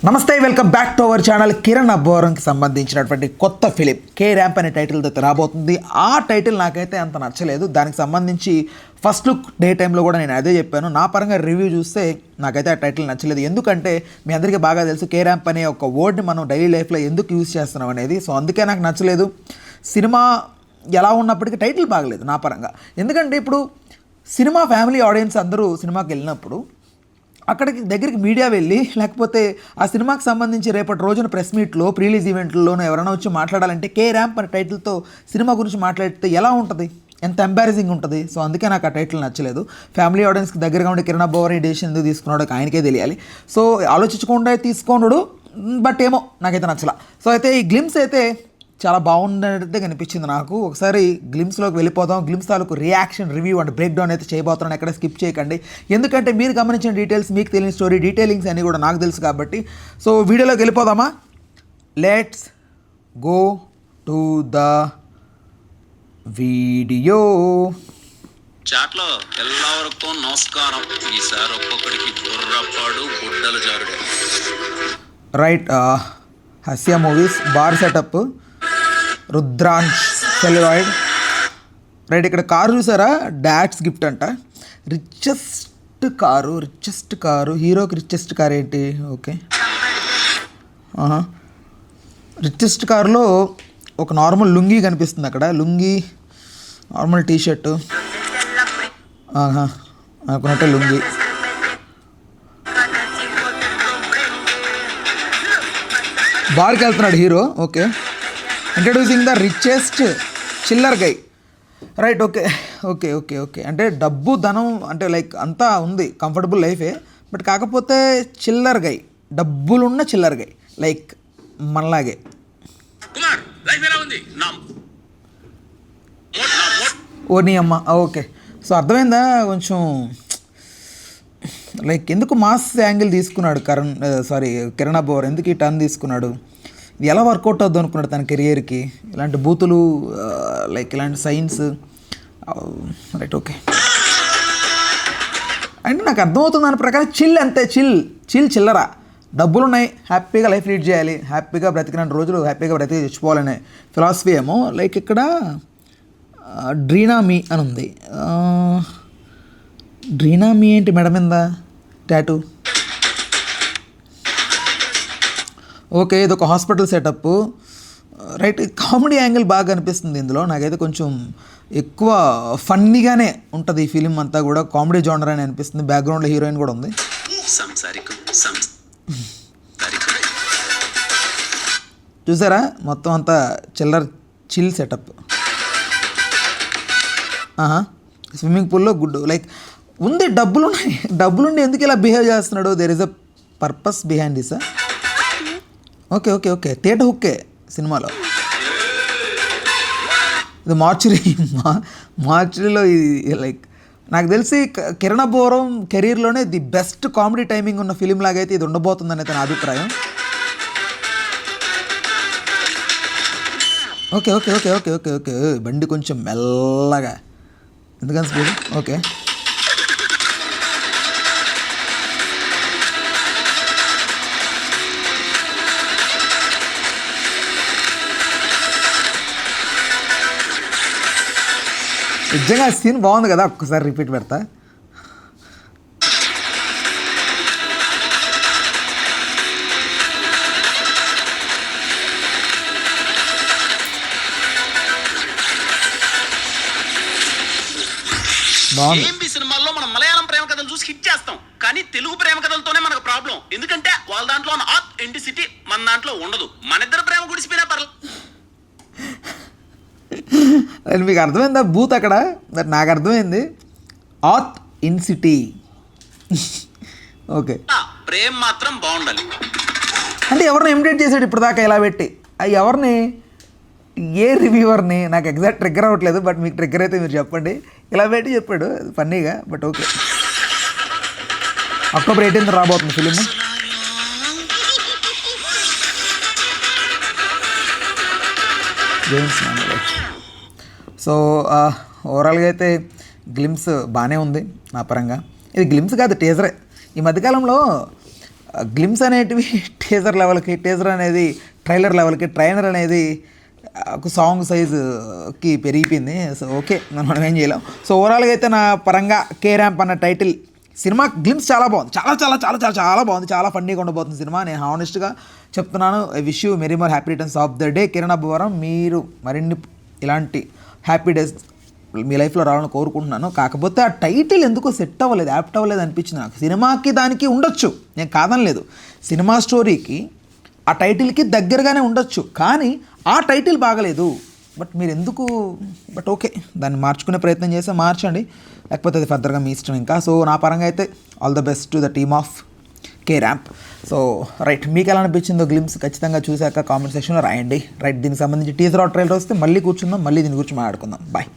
నమస్తే, welcome back to our channel. Kiran అబ్బవరంకి సంబంధించినటువంటి కొత్త ఫిలిం కే ర్యాంప్ అనే టైటిల్తో రాబోతుంది. ఆ టైటిల్ నాకైతే అంత నచ్చలేదు. దానికి సంబంధించి ఫస్ట్ లుక్ డే టైంలో కూడా నేను అదే చెప్పాను. నా పరంగా రివ్యూ చూస్తే నాకైతే ఆ టైటిల్ నచ్చలేదు. ఎందుకంటే మీ అందరికీ బాగా తెలుసు కే ర్యాంప్ అనే ఒక వర్డ్ని మనం డైలీ లైఫ్లో ఎందుకు యూజ్ చేస్తున్నాం అనేది. సో అందుకే నాకు నచ్చలేదు. సినిమా ఎలా ఉన్నప్పటికీ టైటిల్ బాగలేదు నా పరంగా. ఎందుకంటే ఇప్పుడు సినిమా ఫ్యామిలీ ఆడియన్స్ అందరూ సినిమాకి వెళ్ళినప్పుడు అక్కడికి దగ్గరికి మీడియా వెళ్ళి, లేకపోతే ఆ సినిమాకి సంబంధించి రేపటి రోజున ప్రెస్ మీట్లో, ప్రీలీజ్ ఈవెంట్లోనూ ఎవరైనా వచ్చి మాట్లాడాలంటే కే ర్యాంప్ అనే టైటిల్తో సినిమా గురించి మాట్లాడితే ఎలా ఉంటుంది, ఎంత ఎంబారసింగ్ ఉంటుంది. సో అందుకే నాకు ఆ టైటిల్ నచ్చలేదు. ఫ్యామిలీ ఆడియన్స్కి దగ్గరగా ఉండే కిరణ్ అబ్బవరం ఈ డెసిషన్ ఎందుకు తీసుకున్నాడో ఆయనకే తెలియాలి. సో ఆలోచించకుండా తీసుకోనుడు, బట్ ఏమో నాకైతే నచ్చలా. సో అయితే ఈ గ్లిమ్స్ అయితే చాలా బాగుండేదే కనిపించింది నాకు. ఒకసారి గ్లిమ్స్లోకి వెళ్ళిపోదాం. గ్లిమ్స్ తాలూకు reaction, review and break down అయితే చేయబోతున్నాను. ఎక్కడ స్కిప్ చేయకండి. ఎందుకంటే మీరు గమనించిన డీటెయిల్స్, మీకు తెలియని స్టోరీ డీటెయిలింగ్స్ అన్నీ కూడా నాకు తెలుసు కాబట్టి. సో వీడియోలోకి వెళ్ళిపోదామా? Let's go to the video. చాట్లో ఎల్లవరకు నమస్కారం. ఈసారి ఒక్కొక్కడికి బుర్రపాడు గుడ్డలు జారుడే. Right, Hasya movies bar setup, Rudransh సెల్వాయిడ్. రైట్, ఇక్కడ కారు చూసారా? డాడ్స్ గిఫ్ట్ అంట. రిచెస్ట్ కారు, హీరోకి రిచెస్ట్ కార్ ఏంటి? ఓకే, రిచెస్ట్ కారులో ఒక నార్మల్ లుంగీ కనిపిస్తుంది. అక్కడ లుంగీ, నార్మల్ టీషర్టు, అనుకున్నట్టే లుంగీ. బార్కి వెళ్తున్నాడు hero. Okay, introducing the richest chiller guy. Right, okay okay okay okay అంటే డబ్బు, ధనం అంటే లైక్ అంతా ఉంది, కంఫర్టబుల్ లైఫే. బట్ కాకపోతే చిల్లర్ గై, డబ్బులున్న చిల్లర్ గై, లైక్ మనలాగే. ఓ నీ అమ్మ. ఓకే, సో అర్థమైందా? కొంచెం లైక్ ఎందుకు మాస్ యాంగిల్ తీసుకున్నాడు కిరణ్ అబ్బవరం, ఎందుకు ఈ టర్న్ తీసుకున్నాడు? ఇది ఎలా వర్కౌట్ అవుద్దు అనుకున్నాడు తన కెరియర్కి? ఇలాంటి బూతులు, లైక్ ఇలాంటి సైన్స్. Right, okay. అంటే నాకు అర్థమవుతుంది దాని ప్రకారం చిల్, అంతే. చిల్లరా, డబ్బులు ఉన్నాయి, హ్యాపీగా లైఫ్ లీడ్ చేయాలి, హ్యాపీగా బ్రతికిన రోజులు హ్యాపీగా బ్రతికి తెచ్చిపోవాలనే ఫిలాసఫీ ఏమో. లైక్ ఇక్కడ డ్రీనా మీ అని ఉంది. డ్రీనా మీ ఏంటి మేడం మీద టాటూ? ఓకే, ఇది ఒక hospital setup. Right, comedy angle బాగా అనిపిస్తుంది ఇందులో. నాకైతే కొంచెం ఎక్కువ ఫన్నీగానే ఉంటుంది ఈ ఫిలిం అంతా కూడా. కామెడీ జోనర్ అని అనిపిస్తుంది. బ్యాక్గ్రౌండ్లో హీరోయిన్ కూడా ఉంది. చూసారా? మొత్తం అంతా చిల్ సెటప్. స్విమ్మింగ్ పూల్లో గుడ్, లైక్ ఉంది, డబ్బులుండి ఎందుకు ఇలా బిహేవ్ చేస్తున్నాడు? There is a purpose behind this. Okay okay okay తేట హుక్కే సినిమాలో. ఇది మార్చురీలో ఇది లైక్ నాకు తెలిసి కిరణ్ అబ్బవరం కెరీర్లోనే ది బెస్ట్ కామెడీ టైమింగ్ ఉన్న ఫిలిం లాగా అయితే ఇది ఉండబోతుందని అయితే నా అభిప్రాయం. Okay okay okay okay okay okay బండి కొంచెం మెల్లగా, ఎందుకని స్పీడ్? ఓకే, నిజంగా సీన్ బాగుంది కదా, ఒక్కసారి రిపీట్ పెడతా. బాగుంది. సినిమాల్లో మనం మలయాళం ప్రేమ కథలు చూసి హిట్ చేస్తాం, కానీ తెలుగు ప్రేమ కథలతోనే మనకు ప్రాబ్లం. ఎందుకంటే వాళ్ళ దాంట్లో ఆథెంటిసిటీ మన దాంట్లో ఉండదు. మన ఇద్దరు ప్రేమ గుడిసిపోయినా పర్లేదు. అది మీకు అర్థమైందా బూత్ అక్కడ? నాకు అర్థమైంది, ఆత్ ఇన్ సిటీ. ఓకే, ప్రేమ మాత్రం బాగుండాలి. అంటే ఎవరిని ఇమిటేట్ చేశాడు ఇప్పుడు దాకా ఇలా పెట్టి? ఎవరిని, ఏ రివ్యూవర్ని? నాకు ఎగ్జాక్ట్ ట్రిగ్గర్ అవ్వట్లేదు, బట్ మీకు ట్రిగ్గర్ అయితే మీరు చెప్పండి. ఇలా పెట్టి చెప్పాడు ఫన్నీగా, బట్ ఓకే. అక్టోబర్ 18 రాబోతుంది ఫిలిం. సో ఓవరాల్గా అయితే గ్లిమ్స్ బాగానే ఉంది నా పరంగా. ఇది గ్లిమ్స్ కాదు, టీజరే. ఈ మధ్యకాలంలో గ్లిమ్స్ అనేటివి టీజర్ లెవెల్కి, టీజర్ అనేది ట్రైలర్ లెవెల్కి, ట్రైలర్ అనేది ఒక సాంగ్ సైజుకి పెరిగిపోయింది. సో ఓకే, మనం ఏం చేయలేం. సో ఓవరాల్గా అయితే నా పరంగా కే ర్యాంప్ అన్న టైటిల్ సినిమా గ్లిమ్స్ చాలా బాగుంది, చాలా చాలా చాలా చాలా చాలా బాగుంది, చాలా ఫన్నీగా ఉండబోతుంది సినిమా. నేను హానెస్ట్గా చెప్తున్నాను. I wish you many more happy returns of the day Kiran Abbavaram. మీరు మరిన్ని ఇలాంటి హ్యాపీ డేస్ మీ లైఫ్లో రావాలని కోరుకుంటున్నాను. కాకపోతే ఆ టైటిల్ ఎందుకో సెట్ అవ్వలేదు, యాప్ట్ అవ్వలేదు అనిపించింది నాకు. సినిమాకి దానికి ఉండొచ్చు, నేను కాదనలేదు, సినిమా స్టోరీకి ఆ టైటిల్కి దగ్గరగానే ఉండొచ్చు, కానీ ఆ టైటిల్ బాగలేదు. బట్ మీరు ఎందుకు, బట్ ఓకే, దాన్ని మార్చుకునే ప్రయత్నం చేస్తే మార్చండి, లేకపోతే అది ఫర్దర్గా మీ ఇష్టం ఇంకా. సో నా పరంగా అయితే all the best to the team of K ramp. So right, మీకు ఎలా అనిపించిందో గ్లిమ్స్ ఖచ్చితంగా చూశాక కామెంట్ సెక్షన్లో రాయండి. రైట్, దీనికి సంబంధించి టీజర్ ఆర్ ట్రైలర్ వస్తే మళ్ళీ కూర్చుందాం, మళ్ళీ దీని గురించి మాట్లాడుకుందాం. బాయ్.